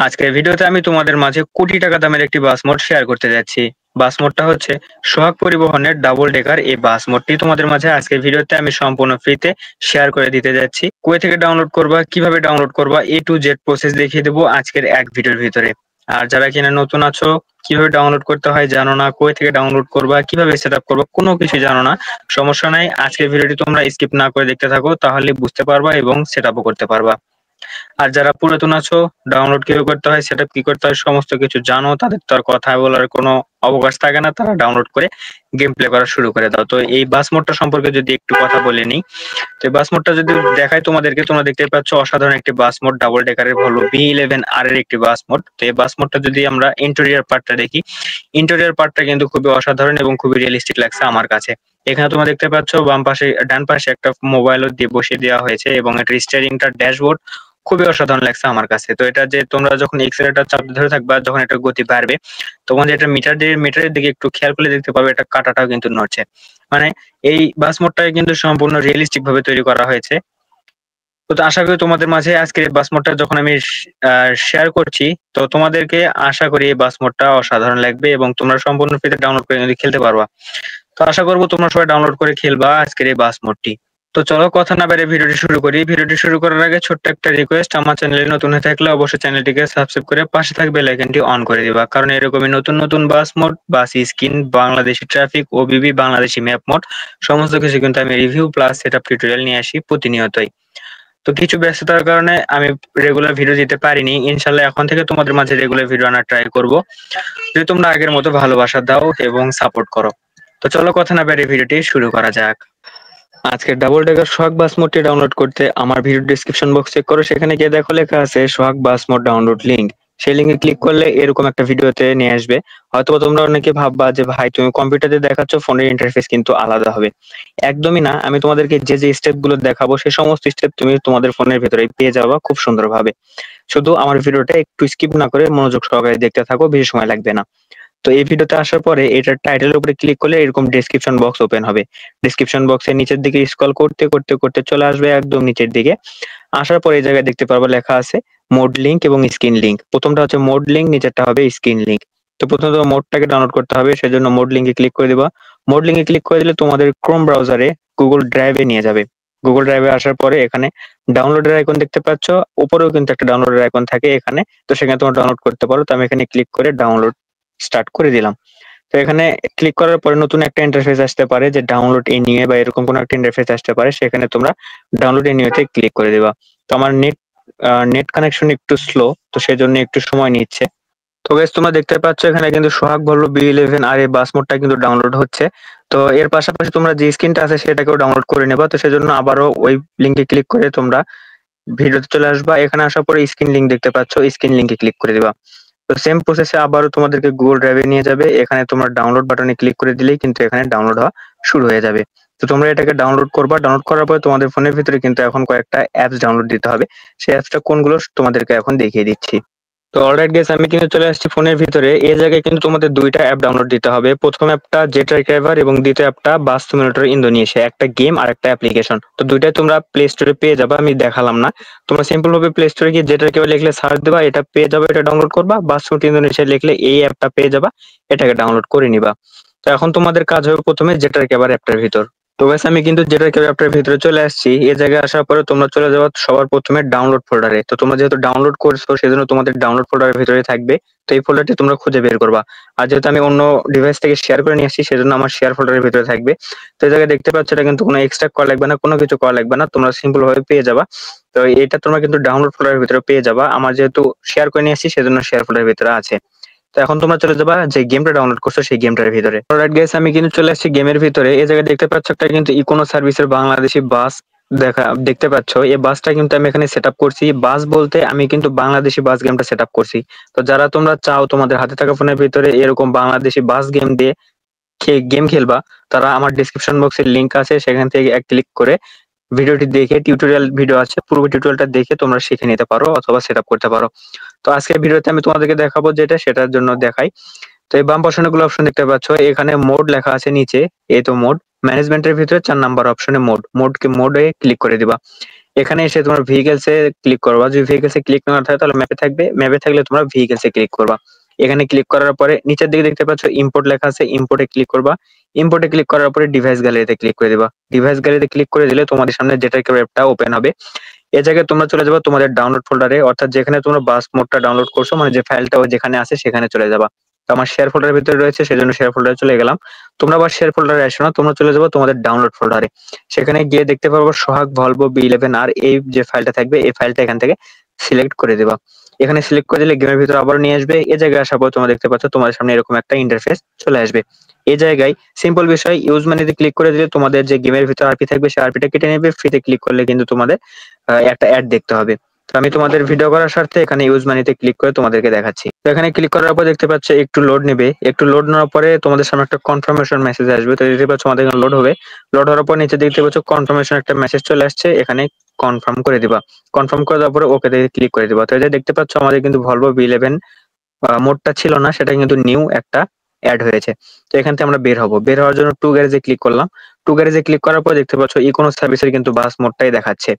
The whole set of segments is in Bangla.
আজকের ভিডিওতে আমি তোমাদের মাঝে কোটি টাকা দামের একটি বাস মোড শেয়ার করতে যাচ্ছি। বাস মোডটা হচ্ছে সোহাগ পরিবহনের ডাবল ডেকার। এই বাস মোডটি তোমাদের মাঝে আজকের ভিডিওতে আমি সম্পূর্ণ ফ্রিতে শেয়ার করে দিতে যাচ্ছি। কোথা থেকে ডাউনলোড করবা, কিভাবে ডাউনলোড করবা, এ টু জেড প্রসেস দেখিয়ে দেবো আজকের এক ভিডিওর ভিতরে। আর যারা কিনা নতুন আছো, কিভাবে ডাউনলোড করতে হয় জানো না, কোথা থেকে ডাউনলোড করবা, কিভাবে সেট আপ করবা, কোনো কিছু জানো না, সমস্যা নাই। আজকের ভিডিওটি তোমরা স্কিপ না করে দেখতে থাকো, তাহলে বুঝতে পারবা এবং সেট আপও করতে পারবা। আর যারা পুরাতন আছো, ডাউনলোড কিভাবে করতে হয়, সেটআপ কি করতে হয় সমস্ত কিছু জানো, তাদের তো আর কথা বলার কোনো অবকাশ থাকে না, তারা ডাউনলোড করে গেম প্লে করা শুরু করে দাও। তো এই বাস মোডটা সম্পর্কে যদি একটু কথা বলে নিই, তো এই বাস মোডটা যদি দেখাই তোমাদেরকে, তোমরা দেখতে পাচ্ছ অসাধারণ একটি বাস মোড, ডাবল ডেকারের ভলভো V11R এর একটি বাস মোড। তো এই বাস মোডটা যদি আমরা ইন্টেরিয়র পার্টটা দেখি, ইন্টেরিয়র পার্টটা কিন্তু খুবই অসাধারণ এবং খুবই রিয়েলিস্টিক লাগছে আমার কাছে। এখানে তোমরা দেখতে পাচ্ছ বাম পাশে ডান পাশে একটা মোবাইলও দিয়ে বসিয়ে দেওয়া হয়েছে এবং এটা স্টিয়ারিংটা ড্যাশবোর্ড খুবই অসাধারণ লাগছে আমার কাছে। তো এটা যে তোমরা যখন এক্সেলেটর চাপ ধরে থাকবা, যখন এটা গতি বাড়বে তখন যে এটা মিটারের দিকে একটু খেয়াল করলে দেখতে পাবে এটা কাঁটাটাও কিন্তু নড়ছে। মানে এই বাস মোডটাকে কিন্তু সম্পূর্ণ রিয়েলিস্টিক ভাবে তৈরি করা হয়েছে। তো আশা করি তোমাদের মাঝে আজকের এই বাস মোডটা যখন আমি শেয়ার করছি, তো তোমাদেরকে আশা করি এই বাস মোডটা অসাধারণ লাগবে এবং তোমরা সম্পূর্ণ ফ্রিতে ডাউনলোড করে কিন্তু খেলতে পারবা। তো আশা করবো তোমরা সবাই ডাউনলোড করে খেলবা আজকের এই বাস মোডটি। তো চলো কথা না বেরিয়ে ভিডিওটি শুরু করি। ভিডিওটি শুরু করার আগে ছোট্ট একটা রিকোয়েস্ট, আমার চ্যানেলে নতুন হয়ে থাকলে অবশ্যই চ্যানেলটিকে সাবস্ক্রাইব করে পাশে থাকা বেল আইকনটি অন করে দিবা, কারণ এরকমই নতুন নতুন bus mode, bus skin, Bangladeshi traffic, OBB, Bangladeshi map mode সমস্ত কিছু কিন্তু আমি রিভিউ প্লাস সেটআপ টিউটোরিয়াল নিয়ে আসি প্রতিনিয়তই। তো কিছু ব্যস্ততার কারণে আমি রেগুলার ভিডিও দিতে পারিনি, ইনশাল্লাহ এখন থেকে তোমাদের মাঝে রেগুলার ভিডিও আনার ট্রাই করব, যদি তোমরা আগের মতো ভালোবাসা দাও এবং সাপোর্ট করো। তো চলো কথা না বেরিয়ে ভিডিওটি শুরু করা যাক। আজকে ডাবল ডেকার সোহাগ বাস মোডটি ডাউনলোড করতে আমার ভিডিও ডেসক্রিপশন বক্স চেক করো, সেখানে গিয়ে দেখো লেখা আছে সোহাগ বাস মোড ডাউনলোড লিংক। সেই লিঙ্কে ক্লিক করলে এরকম একটা ভিডিওতে নিয়ে আসবে। হয়তো তোমরা অনেকে ভাববা যে ভাই তুমি কম্পিউটারে দেখাচ্ছ, ফোনের ইন্টারফেস কিন্তু আলাদা হবে। একদমই না, আমি তোমাদেরকে যে যে স্টেপ গুলো দেখাবো সেই সমস্ত স্টেপ তুমি তোমাদের ফোনের ভেতরে পেয়ে যাবা খুব সুন্দরভাবে। শুধু আমার ভিডিওটা একটু স্কিপ না করে মনোযোগ সহকারে দেখতে থাকো, বেশি সময় লাগবে না। তো এই ভিডিওতে আসার পরে এটার টাইটেলের উপরে ক্লিক করলে এরকম ডেসক্রিপশন বক্স ওপেন হবে। ডেসক্রিপশন বক্সের নিচের দিকে স্ক্রল করতে করতে করতে চলে আসবে একদম নিচের দিকে। আসার পরে এই জায়গায় দেখতে পারবো লেখা আছে মোড লিংক এবং স্ক্রিন লিংক। প্রথমটা হচ্ছে মোড লিংক, নিচেরটা হবে স্ক্রিন লিংক। তো প্রথমত মোডটাকে ডাউনলোড করতে হবে, সেজন্য মোড লিংকে ক্লিক করে দিবা। মোড লিংকে ক্লিক করে দিলে তোমাদের ক্রোম ব্রাউজারে গুগল ড্রাইভে নিয়ে যাবে। গুগল ড্রাইভে আসার পরে এখানে ডাউনলোডের আইকন দেখতে পাচ্ছ, উপরেও কিন্তু একটা ডাউনলোডের আইকন থাকে এখানে, তো সেখানে তোমরা ডাউনলোড করতে পারো। তো আমি এখানে ক্লিক করে ডাউনলোড স্টার্ট করে দিলাম। তো এখানে ক্লিক করার পরে নতুন একটা ইন্টারফেস আসতে পারে যে ডাউনলোড এনিওয়ে বা এরকম কোনো একটা ইন্টারফেস আসতে পারে, সেখানে তোমরা ডাউনলোড এনিওয়েতে ক্লিক করে দিবা। তো আমার নেট কানেকশন একটু স্লো, তো সেজন্য একটু সময় নিচ্ছে। তো গাইস তোমরা দেখতে পাচ্ছ এখানে কিন্তু সোহাগ ভলভো V11R এই বাস মোডটা কিন্তু ডাউনলোড হচ্ছে। তো এর পাশাপাশি তোমরা যে স্ক্রিনটা আছে সেটাকেও ডাউনলোড করে নেবা। তো সেজন্য আবারও ওই লিংকে ক্লিক করে তোমরা ভিডিওতে চলে আসবা। এখানে আসার পরে স্ক্রিন লিংক দেখতে পাচ্ছ, স্ক্রিন লিংকে ক্লিক করে দিবা। তো সেম প্রসেসে আবারও তোমাদেরকে গুগল ড্রাইভে নিয়ে যাবে। এখানে তোমরা ডাউনলোড বাটনে ক্লিক করে দিলেই কিন্তু এখানে ডাউনলোড হওয়া শুরু হয়ে যাবে। তো তোমরা এটাকে ডাউনলোড করবা। ডাউনলোড করার পরে তোমাদের ফোনের ভিতরে কিন্তু এখন কয়েকটা অ্যাপস ডাউনলোড দিতে হবে। সেই অ্যাপসটা কোনগুলো তোমাদেরকে এখন দেখিয়ে দিচ্ছি। তো অলরাইট গাইস, আমি কিন্তু চলে আসছি ফোনের ভিতরে। এই জায়গায় কিন্তু তোমাদের দুইটা অ্যাপ ডাউনলোড দিতে হবে। প্রথম অ্যাপটা জেট ড্রাইভার এবং দ্বিতীয় অ্যাপটা বাস সিমুলেটর ইন্দোনেশিয়া, একটা গেম আর একটা অ্যাপ্লিকেশন। তো দুইটাই তোমরা প্লে স্টোরে পেয়ে যাবে, আমি দেখালাম না। তোমরা সিম্পল ভাবে প্লে স্টোরে গিয়ে জেট ড্রাইভার লিখলে সার্চ দেবা, এটা পেয়ে যাবে, এটা ডাউনলোড করবা। বাস সিমুলেটর ইন্দোনেশিয়া লিখলে এই অ্যাপটা পেয়ে যাবা, এটাকে ডাউনলোড করে নিবা। তো এখন তোমাদের কাজ হবে প্রথমে জেট ড্রাইভার অ্যাপটার ভিতর। তো গাইস আমি কিন্তু যেটা অ্যাপটার ভিতরে চলে আসছি। এই জায়গায় আসার পরে তোমরা চলে যাবে সবার প্রথমে ডাউনলোড ফোল্ডারে। তো তোমরা যেহেতু ডাউনলোড করছো সেজন্য তোমাদের ডাউনলোড ফোল্ডারের ভিতরে থাকবে। তো এই ফোল্ডারটি তোমরা খুঁজে বের করবা। আর যেহেতু আমি অন্য ডিভাইস থেকে শেয়ার করে নিয়ে আসছি সেজন্য আমার শেয়ার ফোল্ডারের ভিতরে থাকবে। তো এই জায়গায় দেখতে পাচ্ছ এটা কিন্তু কোনো এক্সট্রাক্ট করা লাগবে না, কোনো কিছু করা লাগবে না, তোমরা সিম্পল ভাবে পেয়ে যাবা। তো এটা তোমরা কিন্তু ডাউনলোড ফোল্ডারের ভিতরে পেয়ে যাবা। আমার যেহেতু শেয়ার করে নিয়ে আসছি সেজন্য শেয়ার ফোল্ডারের ভিতরে আছে। তো এখন তোমরা চলে যাবা যে গেমটা ডাউনলোড করছো সেই গেমটার ভিতরে। অলরাইট গাইস, আমি কিন্তু চলে আসছি গেমের ভিতরে। এই জায়গায় দেখতে পাচ্ছ একটা কিন্তু ইকোনো সার্ভিসের বাংলাদেশি বাস দেখতে পাচ্ছ। এই বাসটা কিন্তু আমি এখানে সেট আপ করছি। বাস বলতে আমি কিন্তু বাংলাদেশি বাস গেমটা সেট আপ করছি। তো যারা তোমরা চাও তোমাদের হাতে থাকা ফোনের ভিতরে এরকম বাংলাদেশি বাস গেম দিয়ে গেম খেলবা, তারা আমার ডেসক্রিপশন বক্সের লিংক আছে, সেখান থেকে এক ক্লিক করে ভিডিওটি দেখে, টিউটোরিয়াল ভিডিও আছে, পুরো টিউটোরিয়ালটা দেখে তোমরা শিখে নিতে পারো অথবা সেট আপ করতে পারো। তো আজকের ভিডিওতে আমি তোমাদেরকে দেখাবো যেটা, সেটার জন্য দেখাই। তো এই বাম পাশে অনেকগুলো অপশন দেখতে পাচ্ছ, এখানে মোড লেখা আছে নিচে। এই তো মোড ম্যানেজমেন্টের ভিতরে 4 নাম্বার অপশনে মোডে ক্লিক করে দিবা। এখানে এসে তোমার ভেহিকলস এ ক্লিক করবা। যদি ভেহিকলস এ ক্লিক না থাকে তাহলে ম্যাপে থাকবে, ম্যাপে থাকলে তোমরা ভেহিকলস এ ক্লিক করবা। এখানে ক্লিক করার পরে নিচের দিকে দেখতে পাচ্ছ ইম্পোর্ট লেখা আছে, ইম্পোর্টে ক্লিক করবা। ইম্পোর্টে ক্লিক করার পরে ডিভাইস গ্যালারিতে ক্লিক করে দিবা। ডিভাইস গ্যালারিতে ক্লিক করে দিলে তোমাদের সামনে যেটার অ্যাপটা ওপেন হবে। এই জায়গায় তোমরা চলে যাবা তোমাদের ডাউনলোড ফোল্ডারে, অর্থাৎ যেখানে তোমরা বাস মোডটা ডাউনলোড করছো, মানে যে ফাইলটা যেখানে আছে সেখানে চলে যাবা। তো আমার শেয়ার ফোল্ডারের ভিতরে রয়েছে, সেজন্য শেয়ার ফোল্ডারে চলে গেলাম। তোমরা আবার শেয়ার ফোল্ডারে আসো না, তোমরা চলে যাবো তোমাদের ডাউনলোড ফোল্ডারে। সেখানে গিয়ে দেখতে পারবো সোহাগ ভলভো B11 আর এই যে ফাইলটা থাকবে, এই ফাইলটা এখান থেকে সিলেক্ট করে দিবা। এখানে সিলেক্ট করে দিলে গেমের ভিতরে আবার নিয়ে আসবে। এই জায়গায় আসার পর তোমরা দেখতে পাচ্ছ তোমাদের সামনে এরকম একটা ইন্টারফেস চলে আসবে। এই জায়গায় সিম্পল বিষয় ইউজ মানিতে ক্লিক করে দিলে তোমাদের যে গেমের ভিতরে আরপি থাকবে সেই আরপিটা কেটে নেবে। ফ্রিতে ক্লিক করলে কিন্তু তোমাদের একটা অ্যাড দেখতে হবে। তো আমি তোমাদের ভিডিও করার স্বার্থে এখানে ইউজ মানিতে ক্লিক করে তোমাদেরকে দেখাচ্ছি। তো এখানে ক্লিক করার পর দেখতে পাচ্ছ একটু লোড নেবে। একটু লোড নেওয়ার পরে তোমাদের সামনে একটা কনফার্মেশন মেসেজ আসবে। তো দেখতে পাচ্ছ আমাদের এখানে লোড হবে। লোড হওয়ার পর নিচে দেখতে পাচ্ছ কনফার্মেশন একটা মেসেজ চলে আসছে, এখানে কনফার্ম করে দিবা। কনফার্ম করে দেওয়ার পরে ওকে তে ক্লিক করে দিবা। তো এই যে দেখতে পাচ্ছ আমাদের কিন্তু ভলভো B11 মোডটা ছিল না, সেটা কিন্তু নিউ একটা অ্যাড হয়েছে। তো এখান থেকে আমরা বের হবো। বের হওয়ার জন্য টু গ্যারেজে ক্লিক করলাম। টু গ্যারেজে ক্লিক করার পর দেখতে পাচ্ছ ইকোনো সার্ভিসের কিন্তু বাস মোডটাই দেখাচ্ছে।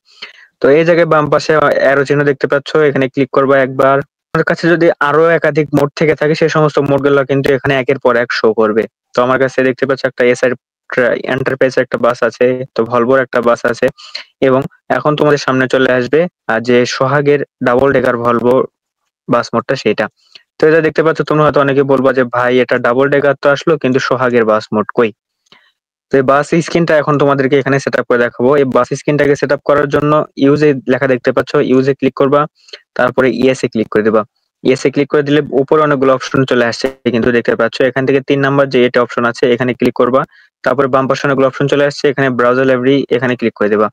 তো এই জায়গায় বাম পাশে অ্যারো চিহ্ন দেখতে পাচ্ছ, এখানে ক্লিক করবা একবার। আপনার কাছে যদি আরো একাধিক মোড থেকে থাকে সেই সমস্ত মোডগুলো কিন্তু এখানে একের পর এক শো করবে। তো আমার কাছে দেখতে পাচ্ছ একটা এসআর এন্টারপ্রাইজ একটা বাস আছে, তো ভলভোর একটা বাস আছে, এবং এখন তোমাদের সামনে চলে আসবে যে সোহাগের ডাবল ডেকার ভলভো বাস মোডটা সেটা। তো এটা দেখতে পাচ্ছ, তোমরা হয়তো অনেকে বলবা যে ভাই এটা ডাবল ডেকার তো আসলো কিন্তু সোহাগের বাস মোড কই? তো এই বাস স্ক্রিনটা এখন তোমাদেরকে এখানে সেটআপ করে দেখাবো। এই বাস স্ক্রিনটাকে সেটআপ করার জন্য ইউজে লেখা দেখতে পাচ্ছ, ইউজে ক্লিক করবা, তারপরে ইএস এ ক্লিক করে দিবা। ইএস এ ক্লিক করে দিলে উপরে অনেকগুলো অপশন চলে আসছে কিন্তু দেখতে পাচ্ছ। এখান থেকে 3 নাম্বার যে এটা অপশন আছে এখানে ক্লিক করবা। তারপরে বাম পাশে অনেকগুলো অপশন চলে আসছে, এখানে ব্রাউজার লাইব্রেরি এখানে ক্লিক করে দিবা।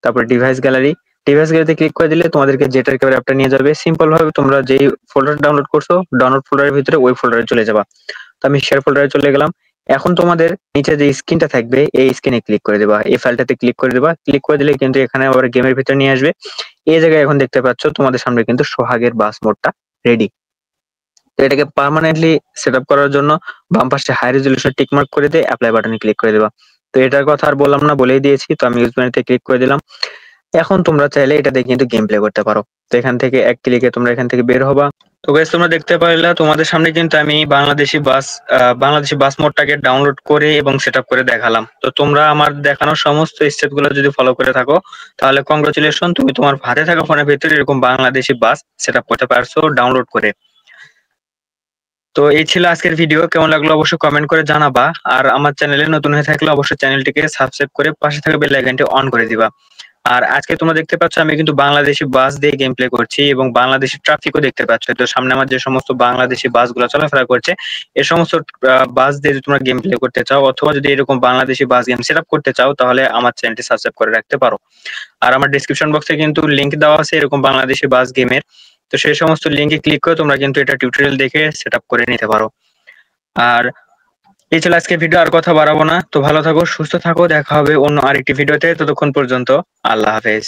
তারপরে ডিভাইস গ্যালারি, ডিভাইস গ্যালারিতে ক্লিক করে দিলে তোমাদেরকে যেটার ক্যামেরা অ্যাপটা নিয়ে যাবে। সিম্পল ভাবে তোমরা যেই ফোল্ডার ডাউনলোড করছো ডাউনলোড ফোল্ডারের ভিতরে ওই ফোল্ডারে চলে যাবা। তো আমি শেয়ার ফোল্ডারে চলে গেলাম। এখন তোমাদের নিচে যে স্ক্রিনটা থাকবে এই স্ক্রিনে ক্লিক করে দেবা, এই ফাইলটাতে ক্লিক করে দেবা। ক্লিক করে দিলে কিন্তু এখানে আবার গেমের ভিতরে নিয়ে আসবে। এই জায়গায় এখন দেখতে পাচ্ছ তোমাদের সামনে কিন্তু সোহাগের বাস মোডটা রেডি। তো এটাকে পার্মানেন্টলি সেটআপ করার জন্য বাম পাশে হাই রেজলিউশন টিক মার্ক করে দিয়ে অ্যাপ্লাই বাটনে ক্লিক করে দেবা। তো এটার কথা আর বললাম না, বলেই দিয়েছি। তো আমি ইউজ মেনুতে ক্লিক করে দিলাম। এখন তোমরা চাইলে এটা দিয়ে কিন্তু গেম প্লে করতে পারো। তো এখান থেকে এক ক্লিকে তোমরা এখান থেকে বের হবা। তো গাইস তোমরা দেখতে পারলা তোমাদের সামনে কিন্তু আমি বাংলাদেশি বাস মোডটাকে ডাউনলোড করে এবং সেটআপ করে দেখালাম। তো তোমরা আমার দেখানো সমস্ত স্টেপ গুলো যদি ফলো করে থাকো তাহলে কংগ্রাচুলেশন, তুমি তোমার হাতে থাকা ফোনের ভিতরে এরকম বাংলাদেশি বাস সেটআপ করতে পারছো ডাউনলোড করে। তো এই ছিল আজকের ভিডিও, কেমন লাগলো অবশ্যই কমেন্ট করে জানাবা। আর আমার চ্যানেলে নতুন হয়ে থাকলে অবশ্যই চ্যানেলটিকে সাবস্ক্রাইব করে পাশে থাকা বেল আইকনটি অন করে দিবা। আর আজকে তোমরা দেখতে পাচ্ছ আমি কিন্তু বাংলাদেশি বাস দিয়ে গেম প্লে করছি এবং বাংলাদেশি ট্রাফিকও দেখতে পাচ্ছ। তো সামনে আমার যে সমস্ত বাংলাদেশি বাসগুলো চলাফেরা করছে এই সমস্ত বাস দিয়ে যদি তোমরা গেম প্লে করতে চাও অথবা যদি এরকম বাংলাদেশি বাস গেম সেটআপ করতে চাও তাহলে আমার চ্যানেলটি সাবস্ক্রাইব করে রাখতে পারো। আর আমার ডেসক্রিপশন বক্সে কিন্তু লিংক দেওয়া আছে এরকম বাংলাদেশি বাস গেমের। তো সেই সমস্ত লিংকে ক্লিক করে তোমরা কিন্তু এটা টিউটোরিয়াল দেখে সেটআপ করে নিতে পারো। আর এই ছিল আজকে ভিডিও, আর কথা বাড়াবো না। তো ভালো থাকো, সুস্থ থাকো, দেখা হবে অন্য আরেকটি ভিডিওতে। ততক্ষণ পর্যন্ত আল্লাহ হাফেজ।